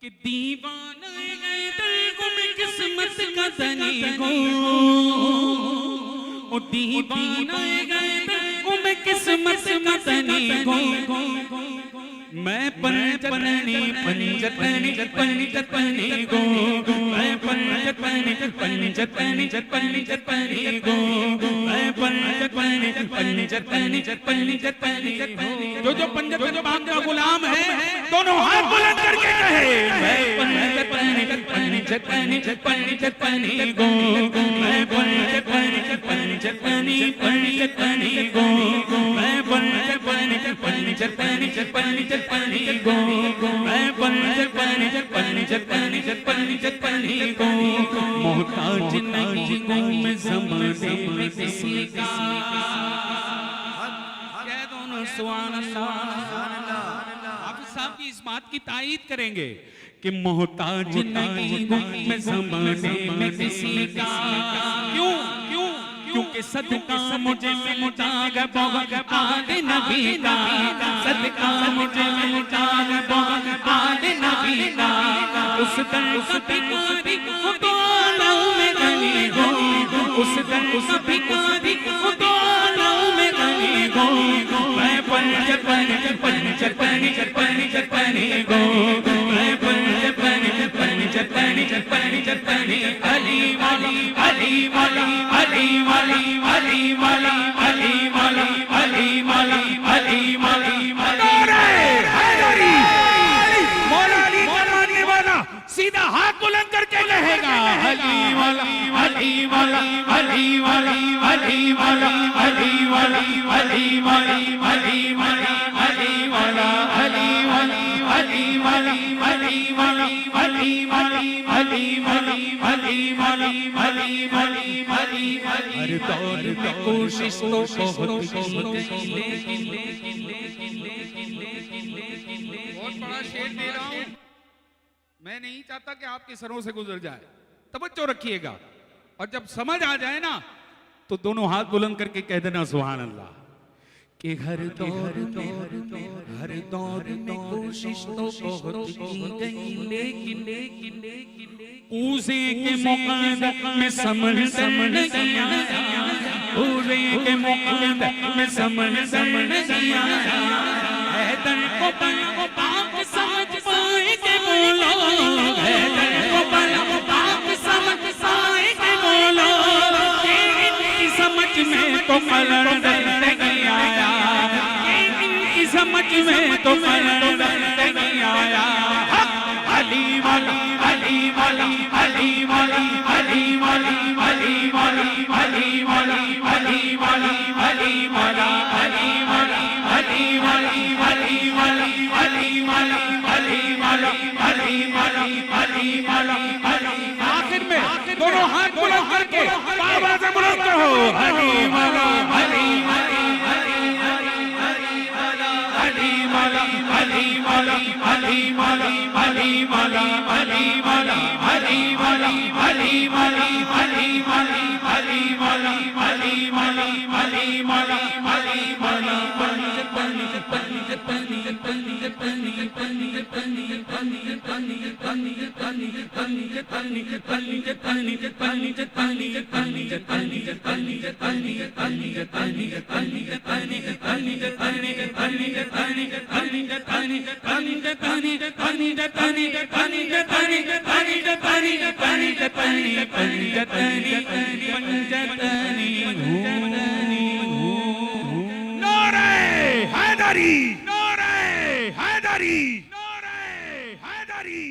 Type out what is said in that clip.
कि दीवाना गए दिल में किस्मत का तनी गो, ओ दीवाना गए दिल में किस्मत का तनी गो। मैं पंचतनी पंचतनी पंचतनी गो, मैं पंचतनी पंचतनी पंचतनी गो, मैं पंचतनी पंचतनी पंचतनी गो। जो पंचतनी बाप का गुलाम है दोनों हाथ बुलंद करके कहे मैं पंचतनी पंचतनी पंचतनी गो, मैं पंचतनी पंचतनी पंचतनी गो, मैं पंचतनी पंचतनी पंचतनी गो, मैं पंचतनी पंचतनी पंचतनी गो। मोहताज नहीं गो मैं ज़माने में किसी का, कह दो ना सुभान अल्लाह। हाफिज़ साहब की इस बात की तायीद करेंगे कि मोहताज नहीं गो मैं ज़माने में किसी का। क्यों क्यों क्योंकि सदका मुझे मिलता है बहुत आले नबी का, सदका मुझे मिलता है बहुत आले नबी का। उस दर का भिखारी वो तो आलम में गनी हो, उस दर का भिखारी वो तो आलम में गनी हो। मैं पंचतनी पंचतनी पंचतनी गो, मैं पंचतनी पंचतनी पंचतनी अली वाली अली वाली अली वाली अली वाली अली वाली अली वाली अली वाली हैदरी मौला अली का मानने वाला सीधा हाथ बुलंद करके कहेगा अली वाला अली वाला अली वाला अली वाला अली वाला अली वाला अली वाला अली वाला अली वाली अली वाली अली वाली अली वाली अली वाली अली वाली अली वाली अली वाली। हर दौर में कोशिश तो बहुत बड़ा शेर दे रहा हूं, मैं नहीं चाहता कि आपके सरों से गुजर जाए, तवज्जो रखिएगा। और जब समझ आ जाए ना तो दोनों हाथ बुलंद करके कह देना सुभान अल्लाह। कि हर दौर में कोशिश तो बहुत की गई, लेकिन पूजे के मुक़द्दर में समझ नहीं आया, पूजे के मुक़द्दर में समझ नहीं आया। हैदर को बाप समझ पाए के बोलो, हैदर को बाप समझ पाए के बोलो। इनकी समझ में तो कलर नहीं आया, इनकी समझ में तो कलर नहीं आया। अली वाली अली वाली अली वाली अली वाली अली वाली अली वाली अली वाली अली वाली अली वाली अली वाली अली वाली अली वाली अली वाली अली वाली अली वाली अली। आखिर में दोनों हाथ बुलंद करके आवाज़ बुलंद करो अली वाला अली वाली अली वाली अली वाली अली वाली अली वाली अली वाली अली वाली अली वाली अली वाली अली वाली अली वाली अली वाली अली वाली अली वाली पंचतनी पंचतनी पंचतनी पंचतनी पंचतनी पंचतनी पंचतनी पंचतनी पंचतनी नारे हैदरी नारे हैदरी नारे हैदरी।